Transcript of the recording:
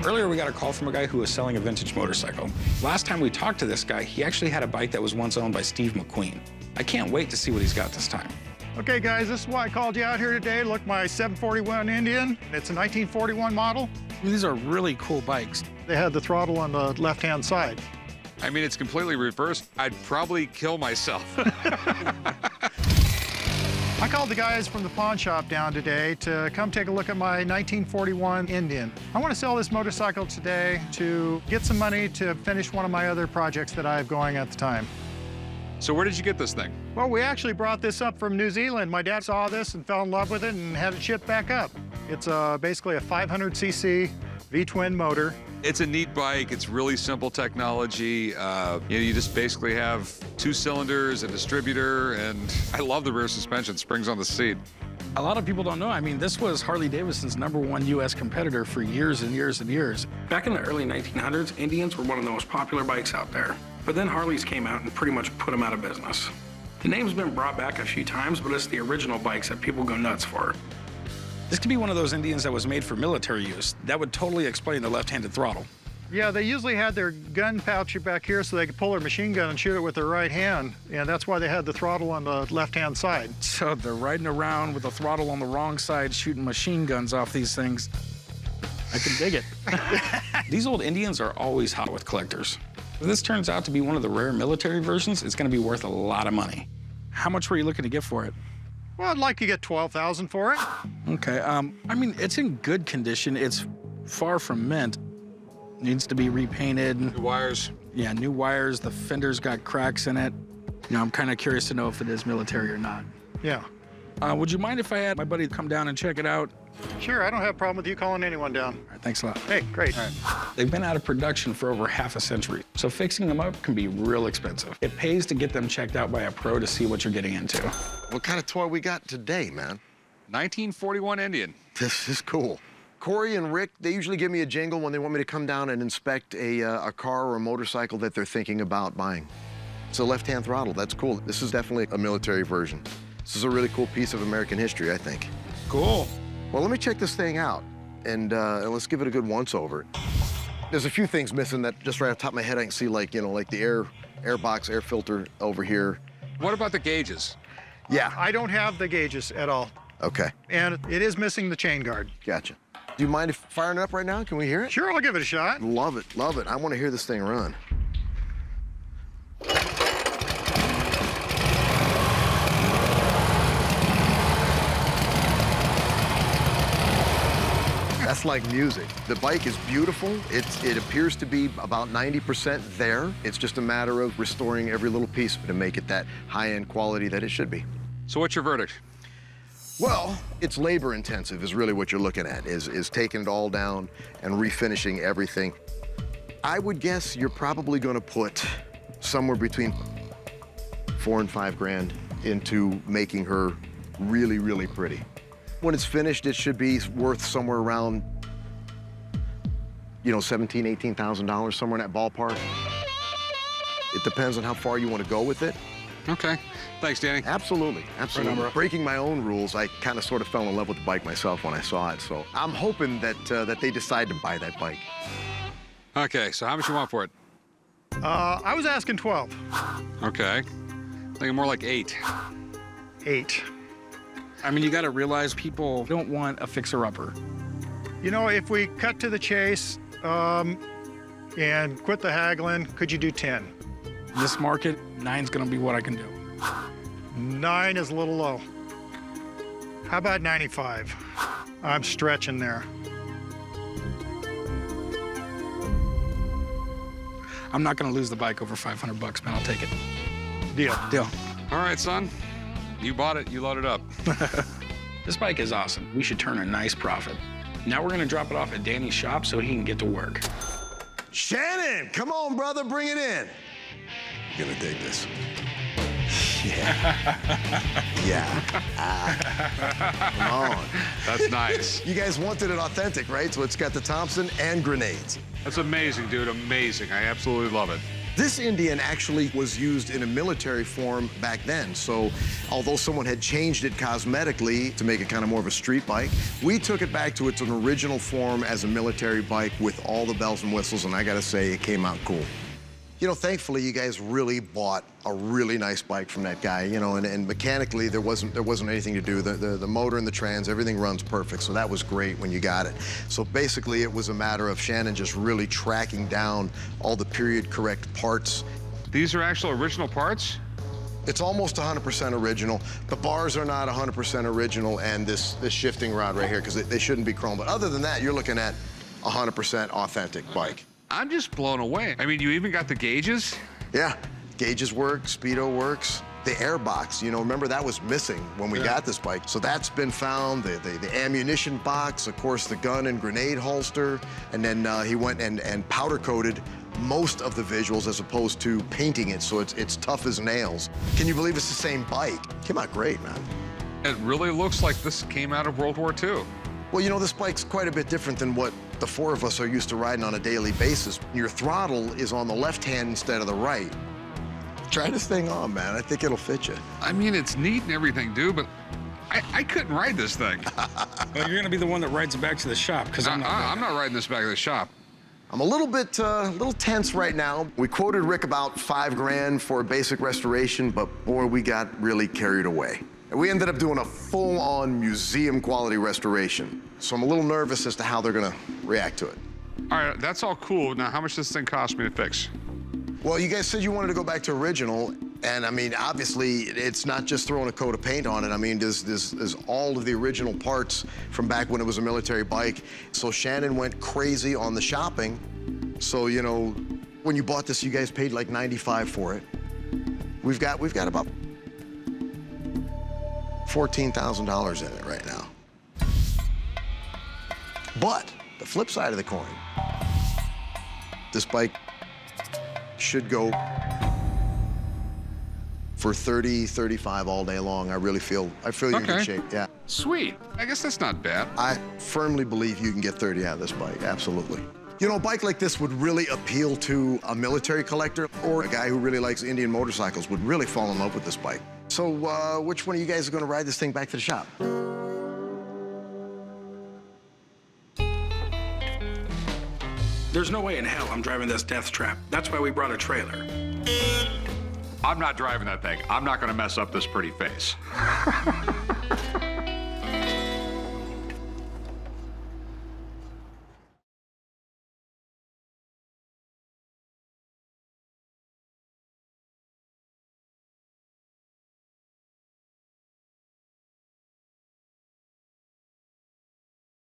Earlier, we got a call from a guy who was selling a vintage motorcycle. Last time we talked to this guy, he actually had a bike that was once owned by Steve McQueen. I can't wait to see what he's got this time. Okay, guys, this is why I called you out here today. Look, my 741 Indian. It's a 1941 model. These are really cool bikes. They had the throttle on the left-hand side. I mean, it's completely reversed. I'd probably kill myself. I called the guys from the pawn shop down today to come take a look at my 1941 Indian. I want to sell this motorcycle today to get some money to finish one of my other projects that I have going at the time. So where did you get this thing? Well, we actually brought this up from New Zealand. My dad saw this and fell in love with it and had it shipped back up. It's basically a 500cc V-twin motor. It's a neat bike. It's really simple technology. You just basically have 2 cylinders, a distributor, and I love the rear suspension, springs on the seat. A lot of people don't know. I mean, this was Harley-Davidson's #1 U.S. competitor for years and years and years. Back in the early 1900s, Indians were one of the most popular bikes out there. But then Harleys came out and pretty much put them out of business. The name's been brought back a few times, but it's the original bikes that people go nuts for. This could be one of those Indians that was made for military use. That would totally explain the left-handed throttle. Yeah, they usually had their gun pouch back here so they could pull their machine gun and shoot it with their right hand, and that's why they had the throttle on the left-hand side. So they're riding around with the throttle on the wrong side, shooting machine guns off these things. I can dig it. These old Indians are always hot with collectors. If this turns out to be one of the rare military versions, it's going to be worth a lot of money. How much were you looking to get for it? Well, I'd like to get $12,000 for it. Okay, I mean, it's in good condition. It's far from mint. Needs to be repainted. New wires. Yeah, new wires. The fender's got cracks in it. You know, I'm kind of curious to know if it is military or not. Yeah. Would you mind if I had my buddy come down and check it out? Sure, I don't have a problem with you calling anyone down. All right, thanks a lot. Hey, great. All right. They've been out of production for over half a century, so fixing them up can be real expensive. It pays to get them checked out by a pro to see what you're getting into. What kind of toy we got today, man? 1941 Indian. This is cool. Corey and Rick, they usually give me a jingle when they want me to come down and inspect a car or a motorcycle that they're thinking about buying. It's a left-hand throttle. That's cool. This is definitely a military version. This is a really cool piece of American history, I think. Cool. Well, let me check this thing out, and let's give it a good once-over. There's a few things missing that just right off the top of my head I can see, like, you know, like the air box, air filter over here. What about the gauges? Yeah. I don't have the gauges at all. Okay. And it is missing the chain guard. Gotcha. Do you mind if firing it up right now? Can we hear it? Sure, I'll give it a shot. Love it, love it. I want to hear this thing run. That's like music. The bike is beautiful. It appears to be about 90% there. It's just a matter of restoring every little piece to make it that high-end quality that it should be. So what's your verdict? Well, it's labor intensive is really what you're looking at, is taking it all down and refinishing everything. I would guess you're probably gonna put somewhere between $4 and $5 grand into making her really, really pretty. When it's finished, it should be worth somewhere around, you know, $17,000, $18,000, somewhere in that ballpark. It depends on how far you want to go with it. Okay. Thanks, Danny. Absolutely, absolutely. Breaking my own rules, I kind of sort of fell in love with the bike myself when I saw it, so I'm hoping that that they decide to buy that bike. Okay, so how much you want for it? I was asking 12. Okay. Thinking more like 8. 8. I mean, you got to realize people don't want a fixer-upper. You know, if we cut to the chase and quit the haggling, could you do 10? This market, 9's going to be what I can do. 9 is a little low. How about 95? I'm stretching there. I'm not going to lose the bike over $500, man. I'll take it. Deal. Deal. All right, son. You bought it, you loaded up. This bike is awesome. We should turn a nice profit. Now we're gonna drop it off at Danny's shop so he can get to work. Shannon, come on, brother, bring it in. You're gonna dig this. Yeah. Yeah. Come on. That's nice. You guys wanted it authentic, right? So it's got the Thompson and grenades. That's amazing, dude, amazing. I absolutely love it. This Indian actually was used in a military form back then. So although someone had changed it cosmetically to make it kind of more of a street bike, we took it back to its original form as a military bike with all the bells and whistles, and I gotta say, it came out cool. You know, thankfully, you guys really bought a really nice bike from that guy, you know, and mechanically, there wasn't anything to do. The motor and the trans, everything runs perfect, so that was great when you got it. So basically, it was a matter of Shannon just really tracking down all the period-correct parts. These are actual original parts? It's almost 100% original. The bars are not 100% original, and this shifting rod right here, because they shouldn't be chrome. But other than that, you're looking at 100% authentic bike. I'm just blown away. I mean, you even got the gauges? Yeah, gauges work, speedo works. The air box, you know, remember that was missing when we got this bike. So that's been found, the ammunition box, of course, the gun and grenade holster, and then he went and powder coated most of the visuals as opposed to painting it, so it's tough as nails. Can you believe it's the same bike? Came out great, man. It really looks like this came out of World War II. Well, you know, this bike's quite a bit different than what the four of us are used to riding on a daily basis. Your throttle is on the left hand instead of the right. Try this thing on, man. I think it'll fit you. I mean, it's neat and everything, dude, but I couldn't ride this thing. Well, you're gonna be the one that rides it back to the shop, because I'm not riding this back to the shop. I'm a little tense right now. We quoted Rick about $5 grand for a basic restoration, but boy, we got really carried away. And we ended up doing a full-on museum-quality restoration. So I'm a little nervous as to how they're gonna react to it. All right, that's all cool. Now, how much does this thing cost me to fix? Well, you guys said you wanted to go back to original, and I mean, obviously, it's not just throwing a coat of paint on it. I mean, there's all of the original parts from back when it was a military bike. So Shannon went crazy on the shopping. So, you know, when you bought this, you guys paid like $95 for it. We've got about $14,000 in it right now. But the flip side of the coin, this bike should go for 30, 35 all day long. I feel you're in good shape, yeah. Sweet. I guess that's not bad. I firmly believe you can get 30 out of this bike, absolutely. You know, a bike like this would really appeal to a military collector, or a guy who really likes Indian motorcycles would really fall in love with this bike. So which one of you guys are gonna ride this thing back to the shop? There's no way in hell I'm driving this death trap. That's why we brought a trailer. I'm not driving that thing. I'm not gonna mess up this pretty face.